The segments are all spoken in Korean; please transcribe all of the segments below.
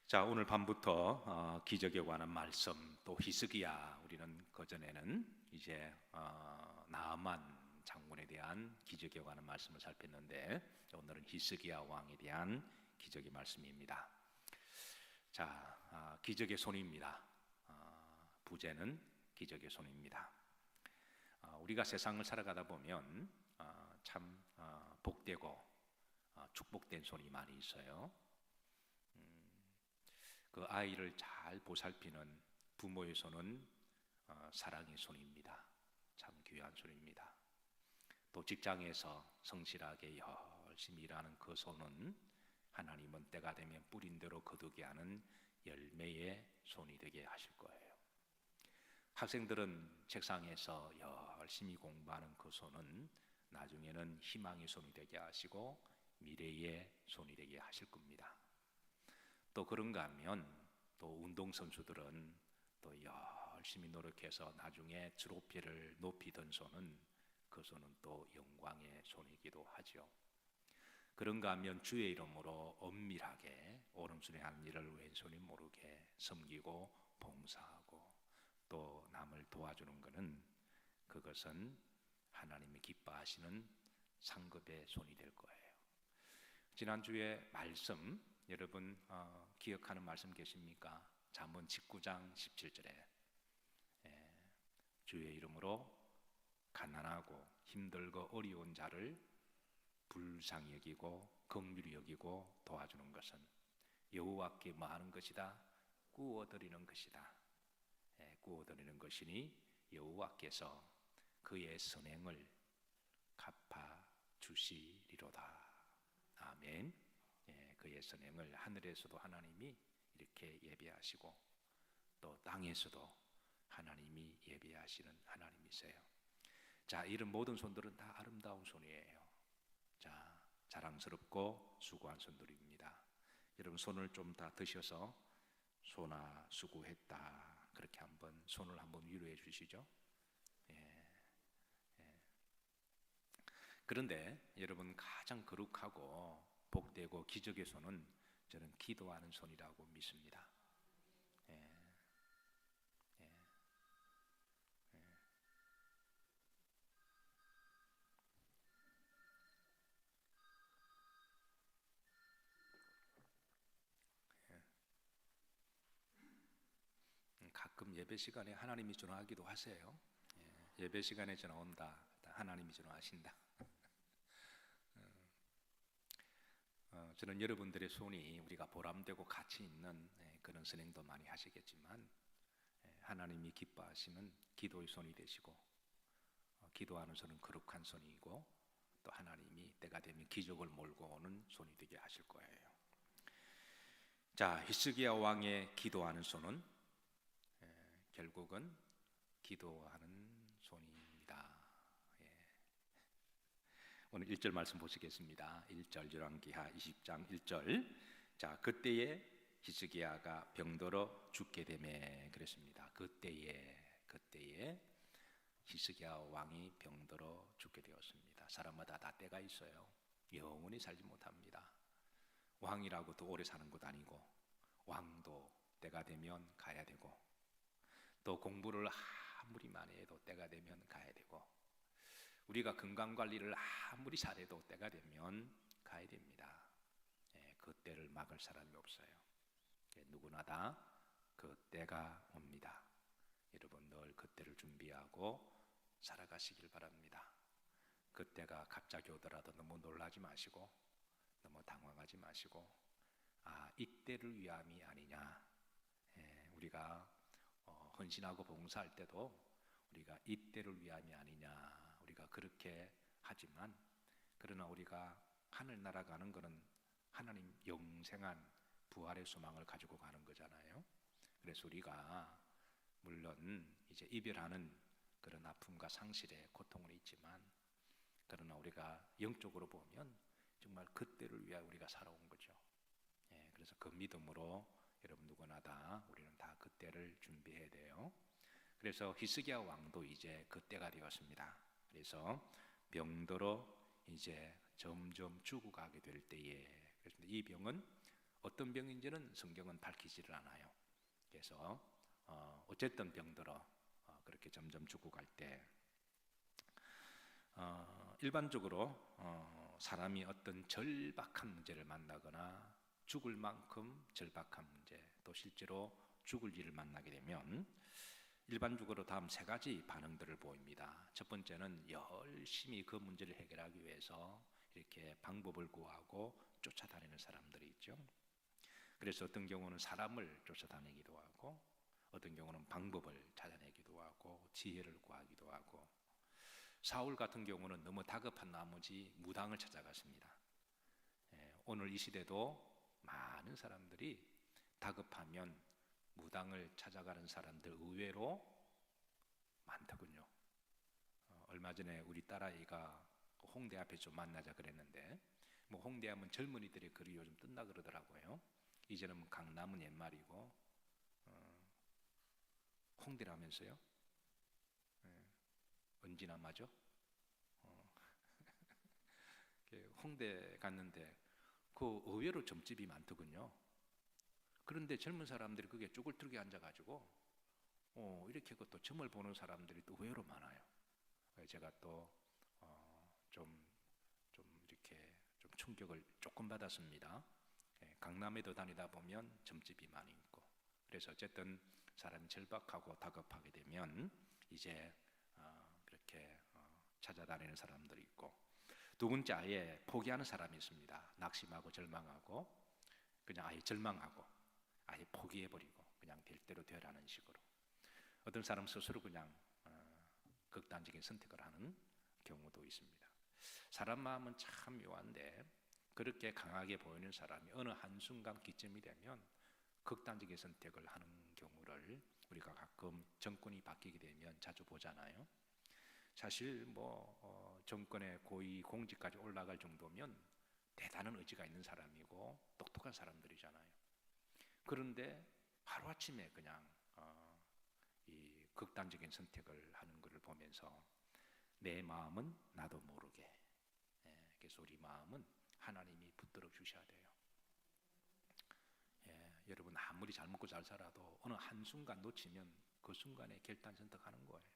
자, 오늘 밤부터 기적에 관한 말씀, 또 히스기야, 우리는 그전에는 이제 나아만 장군에 대한 기적에 관한 말씀을 살폈는데, 오늘은 히스기야 왕에 대한 기적의 말씀입니다. 자, 기적의 손입니다. 부제는 기적의 손입니다. 우리가 세상을 살아가다 보면 참 복되고 축복된 손이 많이 있어요. 그 아이를 잘 보살피는 부모의 손은 사랑의 손입니다. 참 귀한 손입니다. 또 직장에서 성실하게 열심히 일하는 그 손은 하나님은 때가 되면 뿌린 대로 거두게 하는 열매의 손이 되게 하실 거예요. 학생들은 책상에서 열심히 공부하는 그 손은 나중에는 희망의 손이 되게 하시고 미래의 손이 되게 하실 겁니다. 또 그런가 하면 또 운동선수들은 또 열심히 노력해서 나중에 트로피를 높이던 손은 그 손은 또 영광의 손이기도 하죠. 그런가 하면 주의 이름으로 엄밀하게 오른손이 하는 일을 왼손이 모르게 섬기고 봉사하고 또 남을 도와주는 것은 그것은 하나님이 기뻐하시는 상급의 손이 될 거예요. 지난주에 말씀 여러분 기억하는 말씀 계십니까? 잠언 19장 17절에 주의 이름으로 가난하고 힘들고 어려운 자를 불쌍히 여기고 긍휼히 여기고 도와주는 것은 여호와께 뭐 하는 것이다? 구워드리는 것이다. 구워드리는 것이니 여호와께서 그의 선행을 갚아주시리로다. 아멘. 그의 선행을 하늘에서도 하나님이 이렇게 예배하시고 또 땅에서도 하나님이 예배하시는 하나님이세요. 자, 이런 모든 손들은 다 아름다운 손이에요. 자, 자랑스럽고 수고한 손들입니다. 여러분 손을 좀 다 드셔서 손아 수고했다 그렇게 한번 손을 한번 위로해 주시죠. 그런데 여러분 가장 거룩하고 복되고 기적의 손은 저는 기도하는 손이라고 믿습니다. 가끔 예배 시간에 하나님이 전화하기도 하세요. 예배 시간에 전화 온다, 하나님이 전화하신다. 저는 여러분들의 손이 우리가 보람되고 가치 있는 그런 선행도 많이 하시겠지만 하나님이 기뻐하시는 기도의 손이 되시고 기도하는 손은 거룩한 손이고 또 하나님이 때가 되면 기적을 몰고 오는 손이 되게 하실 거예요. 자, 히스기야 왕의 기도하는 손은 결국은 기도하는 손입니다. 오늘 1절 말씀 보시겠습니다. 1절 열왕기하 20장 1절. 자, 그때에 히스기야가 병들어 죽게 되매 그랬습니다. 그때에 히스기야 왕이 병들어 죽게 되었습니다. 사람마다 다 때가 있어요. 영원히 살지 못합니다. 왕이라고 또 오래 사는 것도 아니고 왕도 때가 되면 가야 되고 또 공부를 아무리 많이 해도 때가 되면 가야 되고 우리가 건강관리를 아무리 잘해도 때가 되면 가야 됩니다. 그 때를 막을 사람이 없어요. 누구나 다 그 때가 옵니다. 여러분 늘 그 때를 준비하고 살아가시길 바랍니다. 그 때가 갑자기 오더라도 너무 놀라지 마시고 너무 당황하지 마시고 이때를 위함이 아니냐. 우리가 헌신하고 봉사할 때도 우리가 이때를 위함이 아니냐 우리가 그렇게 하지만 그러나 우리가 하늘나라 가는 것은 하나님 영생한 부활의 소망을 가지고 가는 거잖아요. 그래서 우리가 물론 이제 이별하는 그런 아픔과 상실의 고통은 있지만 그러나 우리가 영적으로 보면 정말 그때를 위하여 우리가 살아온 거죠. 그래서 그 믿음으로 여러분 누구나 다 우리는 다 그때를 준비해야 돼요. 그래서 히스기야 왕도 이제 그때가 되었습니다. 그래서 병들어 이제 점점 죽어가게 될 때에 이 병은 어떤 병인지는 성경은 밝히지를 않아요. 그래서 어쨌든 병들어 그렇게 점점 죽어갈 때 일반적으로 사람이 어떤 절박한 문제를 만나거나 죽을 만큼 절박한 문제, 또 실제로 죽을 일을 만나게 되면 일반적으로 다음 세 가지 반응들을 보입니다. 첫 번째는 열심히 그 문제를 해결하기 위해서 이렇게 방법을 구하고 쫓아다니는 사람들이 있죠. 그래서 어떤 경우는 사람을 쫓아다니기도 하고, 어떤 경우는 방법을 찾아내기도 하고, 지혜를 구하기도 하고, 사울 같은 경우는 너무 다급한 나머지 무당을 찾아갔습니다. 오늘 이 시대도 많은 사람들이 다급하면 무당을 찾아가는 사람들 의외로 많더군요. 얼마 전에 우리 딸아이가 홍대 앞에 좀 만나자 그랬는데, 뭐 홍대하면 젊은이들의 글이 요즘 뜬다 그러더라고요. 이제는 강남은 옛말이고 홍대라면서요? 언제나 맞죠? 홍대 갔는데 그 의외로 점집이 많더군요. 그런데 젊은 사람들이 그게 쭈글쭈글 앉아가지고 이렇게 또 점을 보는 사람들이 또 의외로 많아요. 제가 또 좀 이렇게 좀 충격을 조금 받았습니다. 강남에도 다니다 보면 점집이 많이 있고, 그래서 어쨌든 사람이 절박하고 다급하게 되면 이제 그렇게 찾아다니는 사람들이 있고, 두 번째 아예 포기하는 사람이 있습니다. 낙심하고 절망하고 그냥 아예 절망하고 아예 포기해버리고 그냥 될 대로 되라는 식으로, 어떤 사람 스스로 그냥 극단적인 선택을 하는 경우도 있습니다. 사람 마음은 참 묘한데 그렇게 강하게 보이는 사람이 어느 한순간 기점이 되면 극단적인 선택을 하는 경우를 우리가 가끔 정권이 바뀌게 되면 자주 보잖아요. 사실 정권의 고위 공직까지 올라갈 정도면 대단한 의지가 있는 사람이고 똑똑한 사람들이잖아요. 그런데 하루아침에 그냥 이 극단적인 선택을 하는 것을 보면서 내 마음은 나도 모르게, 그래서 우리 마음은 하나님이 붙들어 주셔야 돼요. 여러분 아무리 잘 먹고 잘 살아도 어느 한순간 놓치면 그 순간에 결단 선택하는 거예요.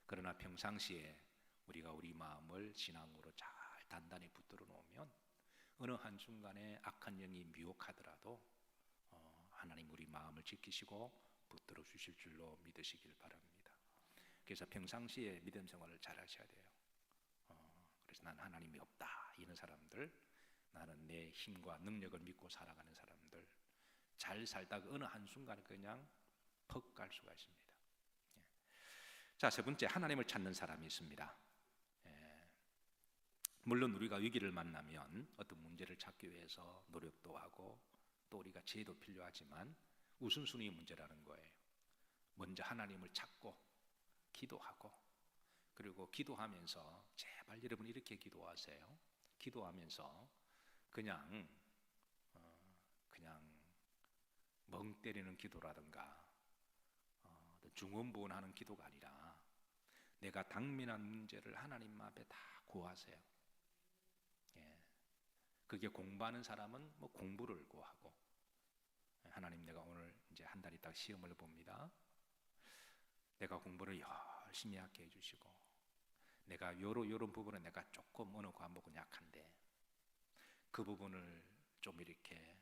그러나 평상시에 우리가 우리 마음을 신앙으로 잘 단단히 붙들어 놓으면 어느 한순간에 악한 영이 미혹하더라도 하나님 우리 마음을 지키시고 붙들어 주실 줄로 믿으시길 바랍니다. 그래서 평상시에 믿음 생활을 잘 하셔야 돼요. 그래서 난 하나님이 없다 이런 사람들, 나는 내 힘과 능력을 믿고 살아가는 사람들, 잘 살다가 어느 한순간에 그냥 퍽 갈 수가 있습니다. 자, 세 번째, 하나님을 찾는 사람이 있습니다. 물론 우리가 위기를 만나면 어떤 문제를 찾기 위해서 노력도 하고 또 우리가 지혜도 필요하지만 우선순위 문제라는 거예요. 먼저 하나님을 찾고 기도하고, 그리고 기도하면서 제발 여러분 이렇게 기도하세요. 기도하면서 그냥 멍 때리는 기도라든가 중언부언하는 기도가 아니라 내가 당면한 문제를 하나님 앞에 다 구하세요. 그게 공부하는 사람은 공부를 구하고, 하나님 내가 오늘 이제 한 달 있다가 시험을 봅니다. 내가 공부를 열심히 하게 해주시고, 내가 요런 부분은 내가 조금 어느 과목은 약한데 그 부분을 좀 이렇게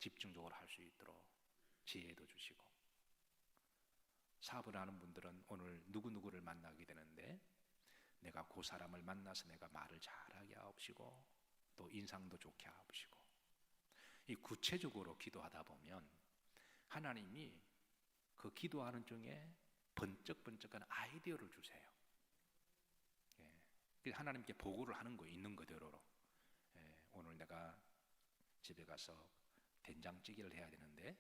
집중적으로 할 수 있도록 지혜도 주시고, 사업을 하는 분들은 오늘 누구누구를 만나게 되는데 내가 그 사람을 만나서 내가 말을 잘하게 하옵시고 또 인상도 좋게 하옵시고, 이 구체적으로 기도하다 보면 하나님이 그 기도하는 중에 번쩍번쩍한 아이디어를 주세요. 그래서 하나님께 보고를 하는 거예요. 있는 그대로로. 오늘 내가 집에 가서 된장찌개를 해야 되는데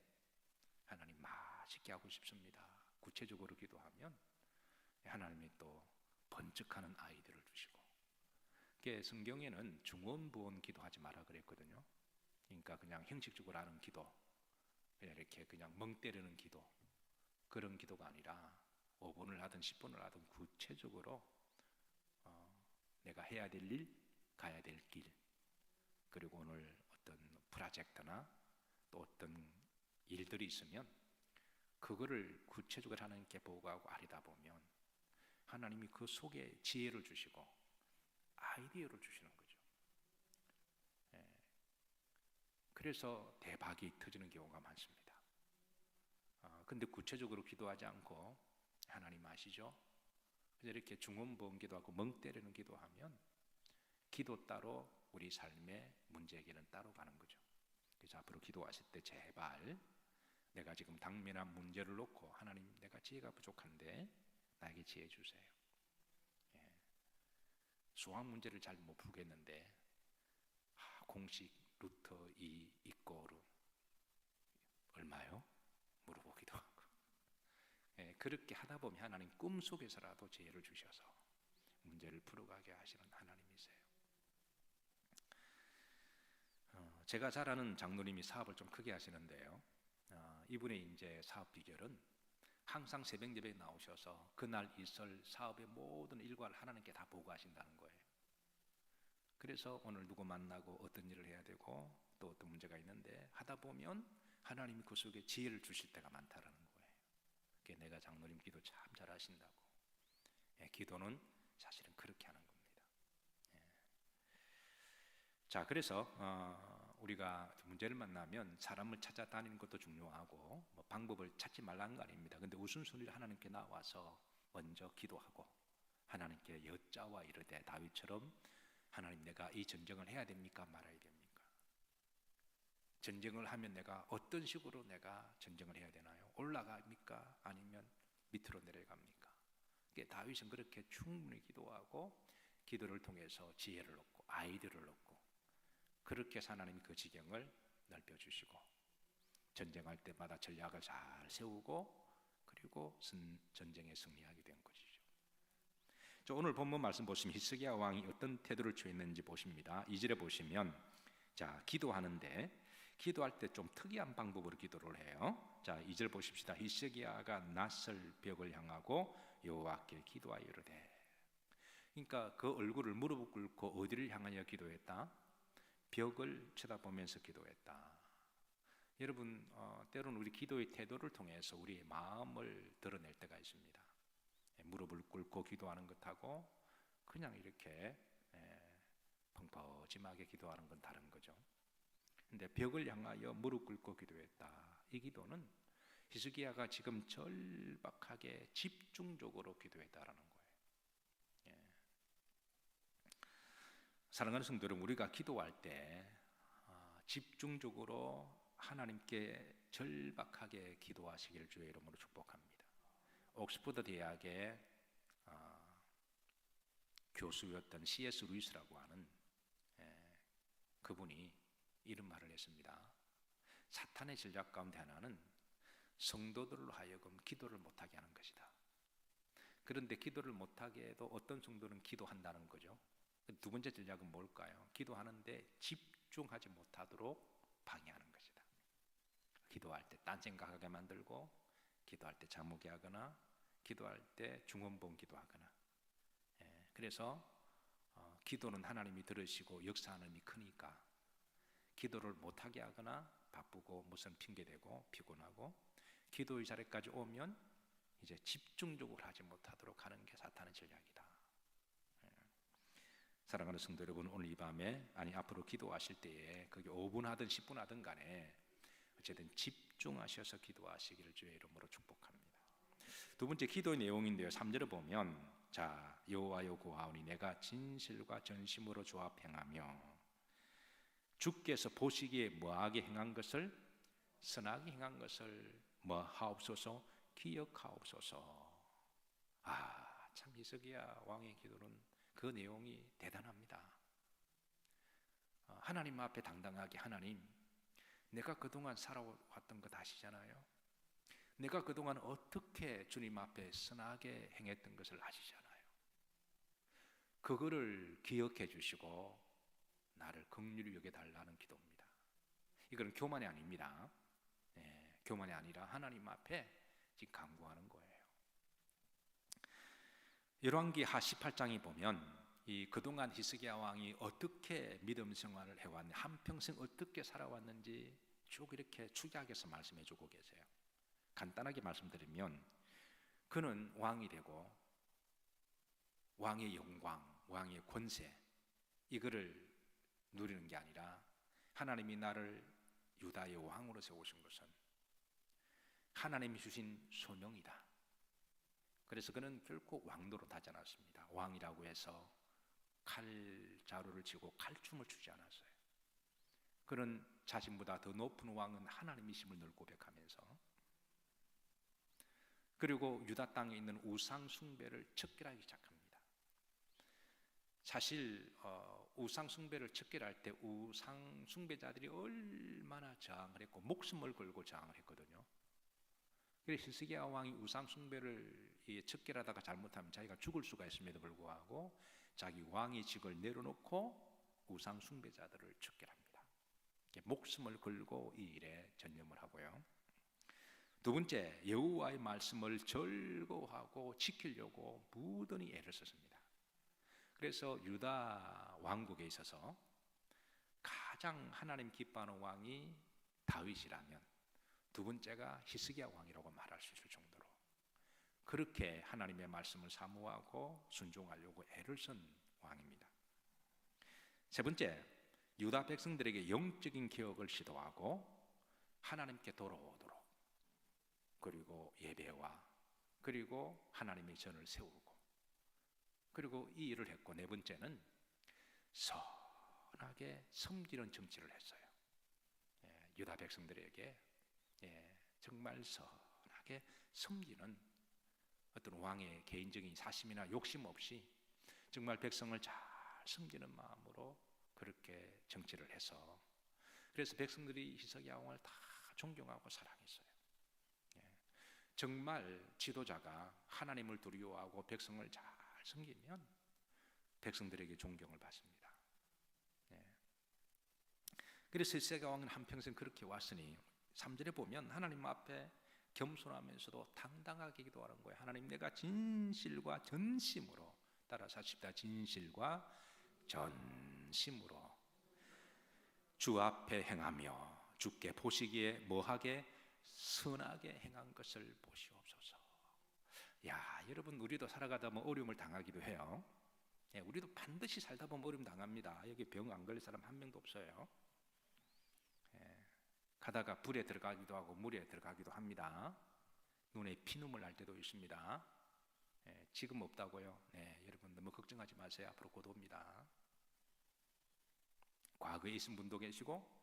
하나님 맛있게 하고 싶습니다. 구체적으로 기도하면 하나님이 또 번쩍하는 아이디어를 주시고, 성경에는 중언부언 기도하지 마라 그랬거든요. 그러니까 그냥 형식적으로 하는 기도, 그냥 이렇게 그냥 멍 때리는 기도, 그런 기도가 아니라 5분을 하든 10분을 하든 구체적으로 내가 해야 될 일, 가야 될 길, 그리고 오늘 어떤 프로젝트나 또 어떤 일들이 있으면 그거를 구체적으로 하나님께 보고하고 아뢰다 보면 하나님이 그 속에 지혜를 주시고 아이디어를 주시는 거죠. 예. 그래서 대박이 터지는 경우가 많습니다. 근데 구체적으로 기도하지 않고 하나님 아시죠? 그래서 이렇게 중원부원 기도하고 멍 때리는 기도하면 기도 따로 우리 삶의 문제 해결은 따로 가는 거죠. 그래서 앞으로 기도하실 때 제발 내가 지금 당면한 문제를 놓고 하나님 내가 지혜가 부족한데 나에게 지혜 주세요. 예. 수학 문제를 잘 못 풀겠는데 공식 루트 2 이꼬르 얼마요? 물어보기도 하고. 예, 그렇게 하다 보면 하나님 꿈속에서라도 지혜를 주셔서 문제를 풀어가게 하시는 하나님이세요. 제가 잘 아는 장로님이 사업을 좀 크게 하시는데요. 이분의 이제 사업 비결은 항상 새벽 예배에 나오셔서 그날 있을 사업의 모든 일과를 하나님께 다 보고하신다는 거예요. 그래서 오늘 누구 만나고 어떤 일을 해야 되고 또 어떤 문제가 있는데 하다 보면 하나님이 그 속에 지혜를 주실 때가 많다라는 거예요. 그게 내가 장로님 기도 참 잘하신다고. 예, 기도는 사실은 그렇게 하는 겁니다. 예. 자, 그래서 우리가 문제를 만나면 사람을 찾아다니는 것도 중요하고 뭐 방법을 찾지 말라는 거 아닙니다. 근데 우선순위를 하나님께 나와서 먼저 기도하고 하나님께 여짜와 이르되 다윗처럼 하나님 내가 이 전쟁을 해야 됩니까 말아야 됩니까? 전쟁을 하면 내가 어떤 식으로 내가 전쟁을 해야 되나요? 올라갑니까? 아니면 밑으로 내려갑니까? 다윗은 그렇게 충분히 기도하고 기도를 통해서 지혜를 얻고 아이디어를 얻고 그렇게 해서 하나님이 그 지경을 넓혀주시고 전쟁할 때마다 전략을 잘 세우고 그리고 전쟁에 승리하게 된 것이죠. 오늘 본문 말씀 보시면 히스기야 왕이 어떤 태도를 취했는지 보십니다. 2절에 보시면 자 기도하는데 기도할 때 좀 특이한 방법으로 기도를 해요. 자 2절 보십시다. 히스기야가 낯설 벽을 향하고 여호와께 기도하여 이르되, 그러니까 그 얼굴을 무릎 꿇고 어디를 향하여 기도했다? 벽을 쳐다보면서 기도했다. 여러분 때로는 우리 기도의 태도를 통해서 우리의 마음을 드러낼 때가 있습니다. 무릎을 꿇고 기도하는 것하고 그냥 이렇게 펑퍼짐하게 기도하는 건 다른 거죠. 근데 벽을 향하여 무릎 꿇고 기도했다. 이 기도는 히스기야가 지금 절박하게 집중적으로 기도했다라는 거예요. 사랑하는 성도 여러분, 우리가 기도할 때 집중적으로 하나님께 절박하게 기도하시기를 주의 이름으로 축복합니다. 옥스퍼드 대학의 교수였던 C.S. 루이스라고 하는 그분이 이런 말을 했습니다. 사탄의 전략 가운데 하나는 성도들로 하여금 기도를 못하게 하는 것이다. 그런데 기도를 못하게 해도 어떤 성도는 기도한다는 거죠. 두 번째 전략은 뭘까요? 기도하는데 집중하지 못하도록 방해하는 것이다. 기도할 때 딴 생각하게 만들고 기도할 때 잠오게 하거나 기도할 때 중원부원 기도하거나. 그래서 기도는 하나님이 들으시고 역사하는 힘이 크니까 기도를 못하게 하거나 바쁘고 무슨 핑계대고 피곤하고 기도의 자리까지 오면 이제 집중적으로 하지 못하도록 하는 게 사탄의 전략이다. 사랑하는 성도 여러분, 오늘 이 밤에 아니 앞으로 기도하실 때에 그게 5분 하든 10분 하든 간에 어쨌든 집중하셔서 기도하시기를 주의 이름으로 축복합니다. 두 번째 기도의 내용인데요. 3절을 보면 자 여호와여 구하오니 내가 진실과 전심으로 조합 행하며 주께서 보시기에 뭐하게 행한 것을 선하게 행한 것을 뭐하옵소서 기억하옵소서. 참 히스기야 왕의 기도는 그 내용이 대단합니다. 하나님 앞에 당당하게 하나님 내가 그동안 살아왔던 것 아시잖아요. 내가 그동안 어떻게 주님 앞에 선하게 행했던 것을 아시잖아요. 그거를 기억해 주시고 나를 긍휼히 여겨달라는 기도입니다. 이거는 교만이 아닙니다. 교만이 아니라 하나님 앞에 지금 간구하는 거예요. 열왕기하 18장에 보면 이 그동안 히스기야 왕이 어떻게 믿음 생활을 해왔는지 한평생 어떻게 살아왔는지 쭉 이렇게 축약해서 말씀해 주고 계세요. 간단하게 말씀드리면 그는 왕이 되고 왕의 영광, 왕의 권세 이거를 누리는 게 아니라 하나님이 나를 유다의 왕으로 세우신 것은 하나님이 주신 소명이다. 그래서 그는 결코 왕노릇 하지 않았습니다. 왕이라고 해서 칼자루를 쥐고 칼춤을 추지 않았어요. 그는 자신보다 더 높은 왕은 하나님이심을 늘 고백하면서, 그리고 유다 땅에 있는 우상 숭배를 척결하기 시작합니다. 사실 우상 숭배를 척결할 때 우상 숭배자들이 얼마나 저항을 했고 목숨을 걸고 저항을 했거든요. 그래서 히스기야 왕이 우상 숭배를 척결하다가 잘못하면 자기가 죽을 수가 있음에도 불구하고 자기 왕의 직을 내려놓고 우상 숭배자들을 척결합니다. 목숨을 걸고 이 일에 전념을 하고요. 두 번째, 여호와의 말씀을 절거하고 지키려고 무던히 애를 썼습니다. 그래서 유다 왕국에 있어서 가장 하나님 기뻐하는 왕이 다윗이라면 두 번째가 히스기야 왕이라고 말할 수 있을 정도로 그렇게 하나님의 말씀을 사모하고 순종하려고 애를 쓴 왕입니다. 세 번째, 유다 백성들에게 영적인 개혁을 시도하고 하나님께 돌아오도록, 그리고 예배와 그리고 하나님의 전을 세우고, 그리고 이 일을 했고, 네 번째는 선하게 섬기는 정치를 했어요. 유다 백성들에게 정말 선하게 섬기는 어떤 왕의 개인적인 사심이나 욕심 없이 정말 백성을 잘 섬기는 마음으로 그렇게 정치를 해서, 그래서 백성들이 히스기야 왕을 다 존경하고 사랑했어요. 정말 지도자가 하나님을 두려워하고 백성을 잘 섬기면 백성들에게 존경을 받습니다. 그래서 히스기야 왕은 한평생 그렇게 왔으니 3절에 보면 하나님 앞에 겸손하면서도 당당하게 기도하는 거예요. 하나님, 내가 진실과 전심으로, 따라서 하십시다. 진실과 전심으로 주 앞에 행하며 주께 보시기에 뭐하게? 선하게 행한 것을 보시옵소서. 야, 여러분, 우리도 살아가다 보면 어려움을 당하기도 해요. 우리도 반드시 살다 보면 어려움 당합니다. 여기 병 안 걸릴 사람 한 명도 없어요. 가다가 불에 들어가기도 하고 물에 들어가기도 합니다. 눈에 피눈물 날 때도 있습니다. 지금 없다고요? 여러분 너무 걱정하지 마세요. 앞으로 곧 옵니다. 과거에 있은 분도 계시고,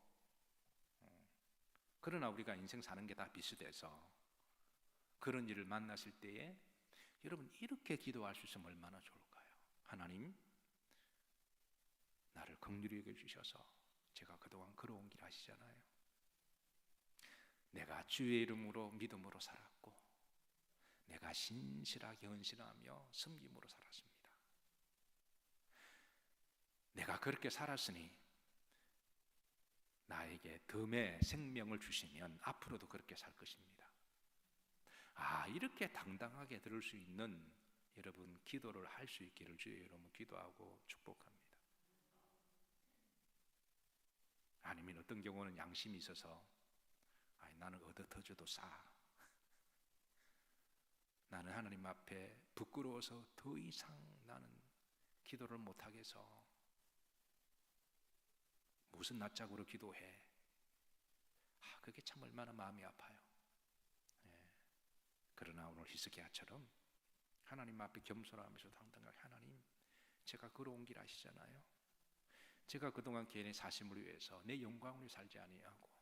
그러나 우리가 인생 사는 게 다 비슷해서 그런 일을 만났을 때에 여러분 이렇게 기도할 수 있으면 얼마나 좋을까요? 하나님, 나를 긍휼히 여겨주셔서 제가 그동안 걸어온 길 아시잖아요. 내가 주의 이름으로 믿음으로 살았고 내가 신실하게 헌신하며 섬김으로 살았습니다. 내가 그렇게 살았으니 나에게 덤의 생명을 주시면 앞으로도 그렇게 살 것입니다. 이렇게 당당하게 들을 수 있는 여러분 기도를 할 수 있기를 주의 이름으로 기도하고 축복합니다. 아니면 어떤 경우는 양심이 있어서 나는 얻어 터져도 싸, 나는 하나님 앞에 부끄러워서 더 이상 나는 기도를 못하겠어, 무슨 낯짝으로 기도해. 그게 참 얼마나 마음이 아파요. 그러나 오늘 히스기야처럼 하나님 앞에 겸손하면서 당당하게, 하나님, 제가 걸어온 길 아시잖아요. 제가 그동안 개인의 사심을 위해서 내 영광을 위해 살지 아니하고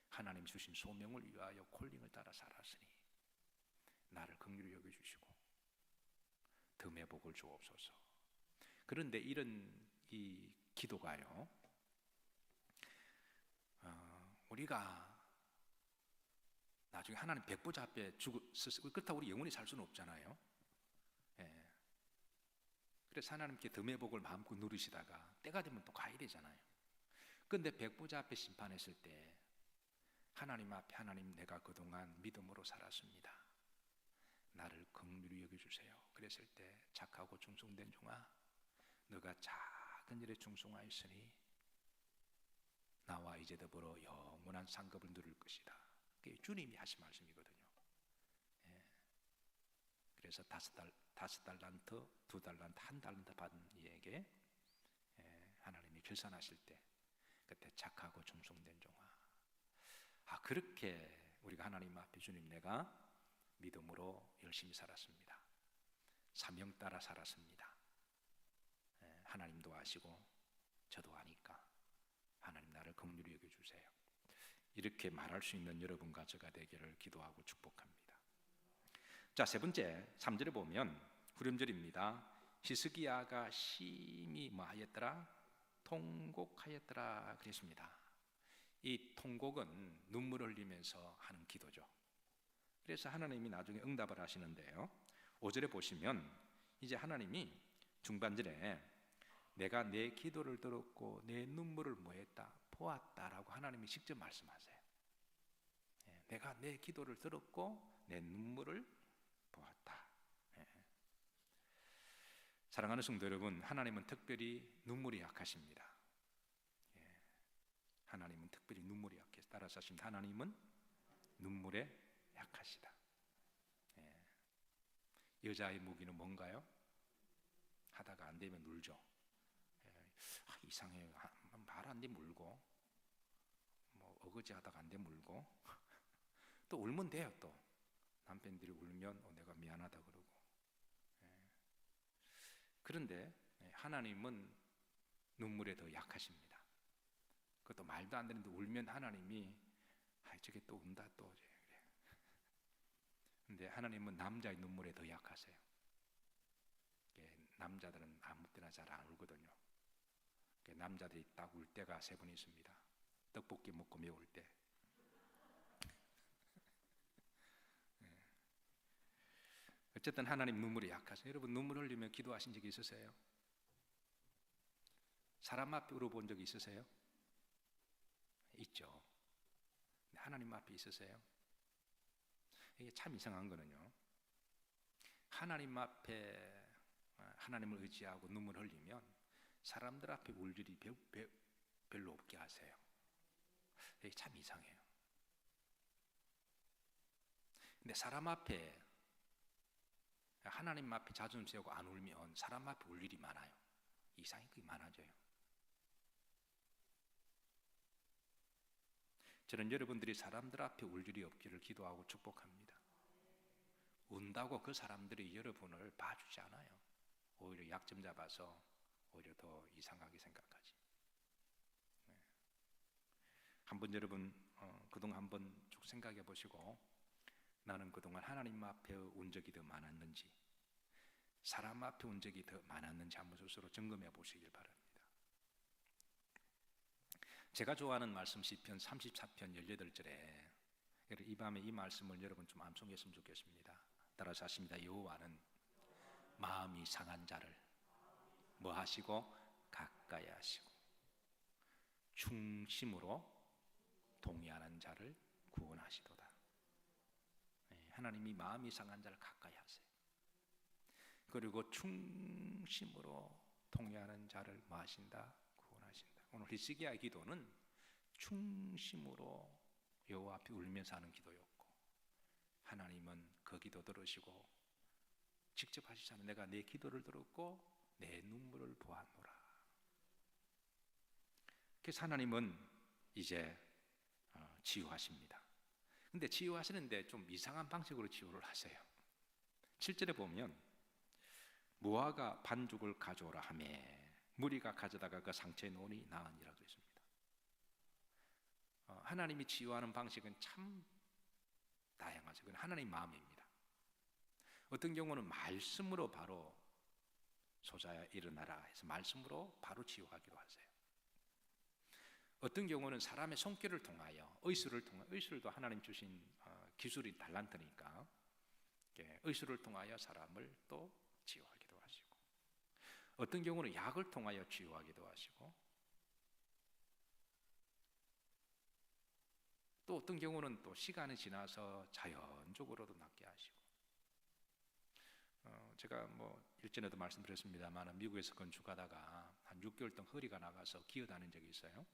하나님 주신 소명을 위하여 콜링을 따라 살았으니 나를 긍휼히 여겨주시고 덤의 복을 주옵소서. 그런데 이런 이 기도가요, 우리가 나중에 하나님 백보자 앞에 그렇다고 우리 영원히 살 수는 없잖아요. 그래서 하나님께 덤의 복을 마음껏 누리시다가 때가 되면 또 가야 되잖아요. 그런데 백보자 앞에 심판했을 때 하나님 앞에, 하나님, 내가 그동안 믿음으로 살았습니다, 나를 긍휼히 여겨주세요. 그랬을 때 착하고 충성된 종아, 너가 작은 일에 충성하였으니 나와 이제 더불어 영원한 상급을 누릴 것이다. 그게 주님이 하신 말씀이거든요. 예. 그래서 5달란트, 2달란트, 1달란트 받은 이에게 하나님이 결산하실 때 그때 착하고 충성된 종아, 그렇게 우리가 하나님 앞에 주님 내가 믿음으로 열심히 살았습니다. 사명 따라 살았습니다. 하나님도 아시고 저도 아니까 하나님 나를 긍휼히 여겨주세요. 이렇게 말할 수 있는 여러분과 저가 되기를 기도하고 축복합니다. 자, 세 번째 3절에 보면 후렴절입니다. 히스기야가 심히 뭐하였더라? 통곡하였더라 그랬습니다. 이 통곡은 눈물을 흘리면서 하는 기도죠. 그래서 하나님이 나중에 응답을 하시는데요, 5절에 보시면 이제 하나님이 중반절에 내가 내 기도를 들었고 내 눈물을 뭐했다? 보았다라고 하나님이 직접 말씀하세요. 내가 내 기도를 들었고 내 눈물을 보았다. 사랑하는 성도 여러분, 하나님은 특별히 눈물이 약하십니다. 하나님은 특별히 눈물이 약해서 따라서 하십니다. 하나님은 눈물에 약하시다. 여자의 무기는 뭔가요? 하다가 안 되면 울죠. 이상해. 말 안 되면 울고, 뭐 어거지 하다가 안 되면 울고, 또 울면 돼요. 또 남편들이 울면 내가 미안하다 그러고. 그런데 하나님은 눈물에 더 약하십니다. 그것도 말도 안 되는데 울면 하나님이 저게 또 운다 또 그래. 근데 하나님은 남자의 눈물에 더 약하세요. 남자들은 아무 때나 잘 안 울거든요. 남자들이 딱 울 때가 3번 있습니다. 떡볶이 먹고 매울 때, 어쨌든 하나님 눈물이 약하세요. 여러분 눈물 흘리며 기도하신 적이 있으세요? 사람 앞에 울어본 적이 있으세요? 있죠. 하나님 앞에 있으세요? 이게 참 이상한 거는요, 하나님 앞에 하나님을 의지하고 눈물 흘리면 사람들 앞에 울 일이 별로 없게 하세요. 이게 참 이상해요. 근데 사람 앞에, 하나님 앞에 자존심 세우고 안 울면 사람 앞에 울 일이 많아요. 이상이 그게 많아져요. 저는 여러분들이 사람들 앞에 울 일이 없기를 기도하고 축복합니다. 운다고 그 사람들이 여러분을 봐주지 않아요. 오히려 약점 잡아서 오히려 더 이상하게 생각하지. 한번 여러분 그동안 한번 쭉 생각해 보시고, 나는 그동안 하나님 앞에 운 적이 더 많았는지 사람 앞에 운 적이 더 많았는지 한번 스스로 점검해 보시길 바랍니다. 제가 좋아하는 말씀 시편 34편 18절에 이 밤에 이 말씀을 여러분 좀 암송했으면 좋겠습니다. 따라서 하십니다. 여호와는 마음이 상한 자를 뭐 하시고? 가까이 하시고 충심으로 동의하는 자를 구원하시도다. 하나님이 마음이 상한 자를 가까이 하세요. 그리고 충심으로 동의하는 자를 뭐 하신다? 구원하신다. 오늘 히스기야의 기도는 충심으로 여호와 앞에 울면서 하는 기도였고, 하나님은 그 기도 들으시고 직접 하시잖아요. 내가 내 기도를 들었고 내 눈물을 보았노라. 그래서 하나님은 이제 치유하십니다. 근데 치유하시는데 좀 이상한 방식으로 치유를 하세요. 7절에 보면 무화과 반죽을 가져오라 하며 무리가 가져다가 그 상처에 놓으니 나으니라 그랬습니다. 하나님이 치유하는 방식은 참 다양하죠. 그건 하나님의 마음입니다. 어떤 경우는 말씀으로 바로 소자야 일어나라 해서 말씀으로 바로 치유하기도 하세요. 어떤 경우는 사람의 손길을 통하여 의술도 하나님 주신 기술이 달란트니까 의술을 통하여 사람을 또 치유하기도 하시고, 어떤 경우는 약을 통하여 치유하기도 하시고, 또 어떤 경우는 또 시간이 지나서 자연적으로도 낫게 하시고, 제가 뭐 일전에도 말씀드렸습니다만 미국에서 건축하다가 한 6개월 동안 허리가 나가서 기어다닌 적이 있어요.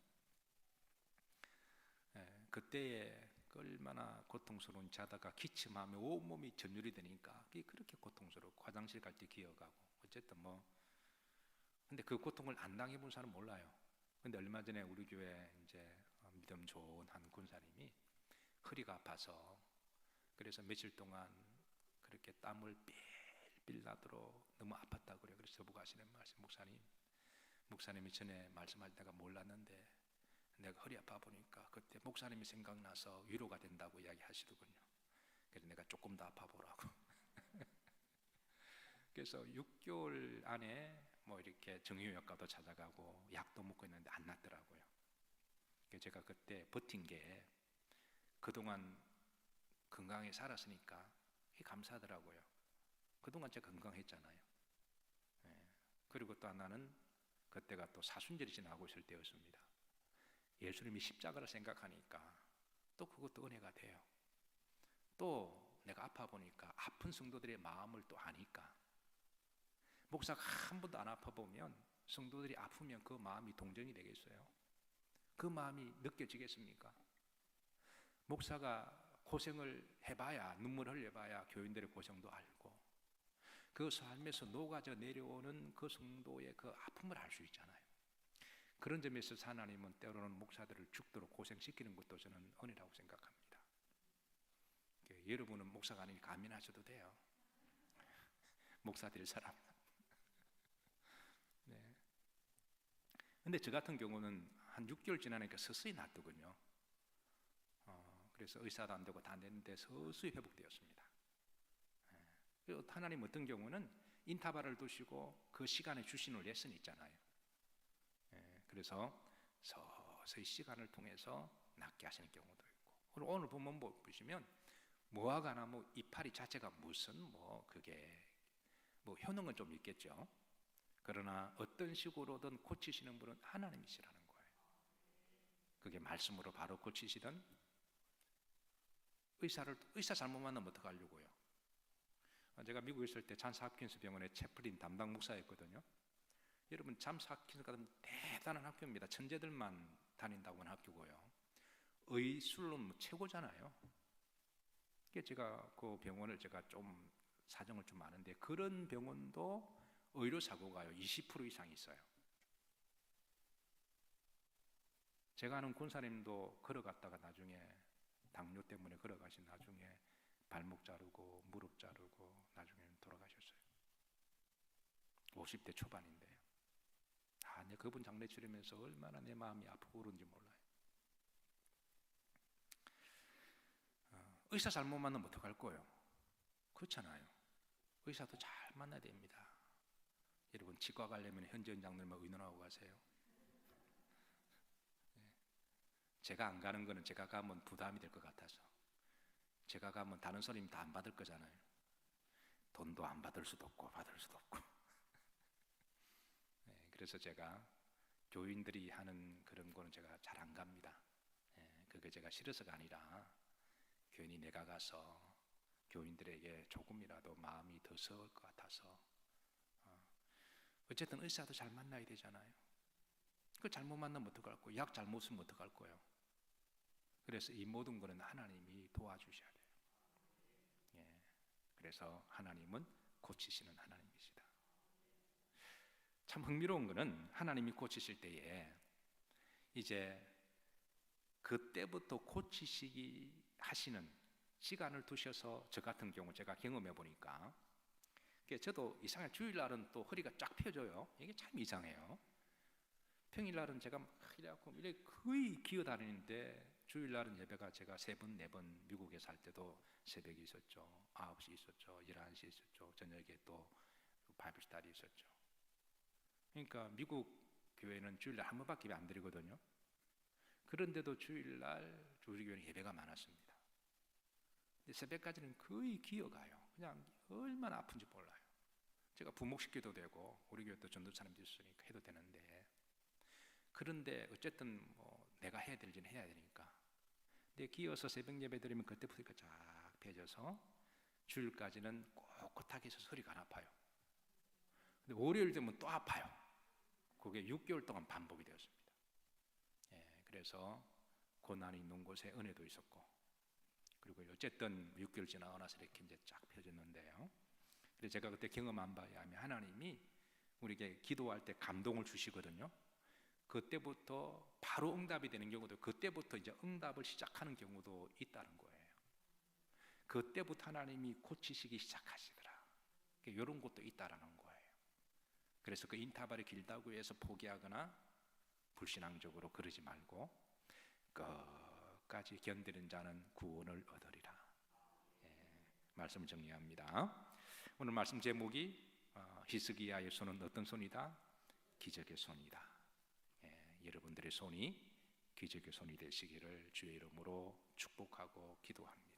그때에 얼마나 고통스러운 자다가 기침하며 온몸이 전율이 되니까 그게 그렇게 고통스럽고 화장실 갈 때 기어가고 어쨌든 뭐 근데 그 고통을 안 당해본 사람은 몰라요. 근데 얼마 전에 우리 교회 이제 믿음 좋은 한 군사님이 허리가 아파서 그래서 며칠 동안 그렇게 땀을 삘삘 나도록 너무 아팠다고 그래요. 그래서 저보고 하시는 말씀, 목사님이 전에 말씀할 때가 몰랐는데 내가 허리 아파 보니까 그때 목사님이 생각나서 위로가 된다고 이야기하시더군요. 그래서 내가 조금 더 아파 보라고. 그래서 6개월 안에 뭐 이렇게 정형외과도 찾아가고 약도 먹고 있는데 안 낫더라고요. 그래서 제가 그때 버틴 게 그동안 건강하게 살았으니까 감사하더라고요. 그동안 제가 건강했잖아요. 예. 그리고 또 하나는 그때가 또 사순절이 지나고 있을 때였습니다. 예수님이 십자가를 생각하니까 또 그것도 은혜가 돼요. 또 내가 아파 보니까 아픈 성도들의 마음을 또 아니까 목사가 한 번도 안 아파 보면 성도들이 아프면 그 마음이 동정이 되겠어요? 그 마음이 느껴지겠습니까? 목사가 고생을 해봐야 눈물 흘려봐야 교인들의 고생도 알고 그 삶에서 녹아져 내려오는 그 성도의 그 아픔을 알 수 있잖아요. 그런 점에서 하나님은 때로는 목사들을 죽도록 고생시키는 것도 저는 은혜라고 생각합니다. 여러분은 목사가 아니니까 아멘하셔도 돼요. 목사 될 사람. 네. 근데 저 같은 경우는 한 6개월 지나니까 서서히 낫더군요. 그래서 의사도 안 되고 다 됐는데 서서히 회복되었습니다. 네. 하나님 어떤 경우는 인터벌을 두시고 그 시간에 주시는 레슨이 있잖아요. 네. 그래서 서서히 시간을 통해서 낫게 하시는 경우도 있고. 그리고 오늘 본문 보시면 무화과나 뭐 이파리 자체가 무슨 뭐 그게 뭐 효능은 좀 있겠죠. 그러나 어떤 식으로든 고치시는 분은 하나님이시라는 거예요. 그게 말씀으로 바로 고치시든 의사 잘못 만나면 어떡하려고요. 제가 미국에 있을 때 잔스 홉킨스 병원의 채플린 담당 목사였거든요. 여러분 잔스 홉킨스 같은 대단한 학교입니다. 천재들만 다닌다고 하는 학교고요. 의술론 최고잖아요. 제가 그 병원을 제가 좀 사정을 좀 아는데 그런 병원도 의료 사고가요 20% 이상 있어요. 제가 아는 군사님도 걸어갔다가 나중에 당뇨 때문에 걸어가신 나중에 발목 자르고 무릎 자르고 나중에는 돌아가셨어요. 50대 초반인데요. 내 그분 장례 치르면서 얼마나 내 마음이 아프고 그런지 몰라요. 의사 잘못 만나면 어떡할 거예요? 그렇잖아요. 의사도 잘 만나야 됩니다. 여러분 치과 가려면 현지 원장님만 의논하고 가세요. 제가 안 가는 거는 제가 가면 부담이 될 것 같아서. 제가 가면 다른 손님 다 안 받을 거잖아요. 돈도 안 받을 수도 없고 받을 수도 없고. 네, 그래서 제가 교인들이 하는 그런 거는 제가 잘 안 갑니다. 네, 그게 제가 싫어서가 아니라 괜히 내가 가서 교인들에게 조금이라도 마음이 더 썩을 것 같아서. 어쨌든 의사도 잘 만나야 되잖아요. 그 잘못 만나면 어떡할 거예요? 약 잘못 쓰면 어떡할 거예요? 그래서 이 모든 거는 하나님이 도와주셔야 돼요. 예, 그래서 하나님은 고치시는 하나님이시다. 참 흥미로운 거는 하나님이 고치실 때에 이제 그때부터 고치시기 하시는 시간을 두셔서 저 같은 경우 제가 경험해 보니까 저도 이상해. 주일날은 또 허리가 쫙 펴져요. 이게 참 이상해요. 평일날은 제가 막 이래갖고 거의 기어다니는데 주일날은 예배가 제가 3번, 4번 미국에 살 때도 새벽에 있었죠. 9시 있었죠. 11시 있었죠. 저녁에 또 바이블 스터디 있었죠. 그러니까 미국 교회는 주일날 한 번밖에 예배 안 드리거든요. 그런데도 주일날 우리 교회는 예배가 많았습니다. 근데 새벽까지는 거의 기어가요. 그냥 얼마나 아픈지 몰라요. 제가 부목시켜도 되고 우리 교회도 전도사님도 있으니까 해도 되는데 그런데 어쨌든 뭐 내가 해야 될 일은 해야 되니까 근데 기어서 새벽 예배 드리면 그때부터 쫙 펴져서 주일까지는 꼿꼿하게 해서 소리가 안 아파요. 근데 월요일 되면 또 아파요. 그게 6개월 동안 반복이 되었습니다. 예, 그래서 고난이 있는 곳에 은혜도 있었고, 그리고 어쨌든 6개월 지나고 나서 이렇게 이제 쫙 펴졌는데요. 그래서 제가 그때 경험한 바에 의하면 하나님이 우리에게 기도할 때 감동을 주시거든요. 그때부터 바로 응답이 되는 경우도, 그때부터 이제 응답을 시작하는 경우도 있다는 거예요. 그때부터 하나님이 고치시기 시작하시더라. 이런 것도 있다라는 거예요. 그래서 그 인터벌이 길다고 해서 포기하거나 불신앙적으로 그러지 말고 끝까지 견디는 자는 구원을 얻으리라. 말씀 정리합니다. 오늘 말씀 제목이 히스기야의 손은 어떤 손이다? 기적의 손이다. 여러분들의 손이 기적의 손이 되시기를 주의 이름으로 축복하고 기도합니다.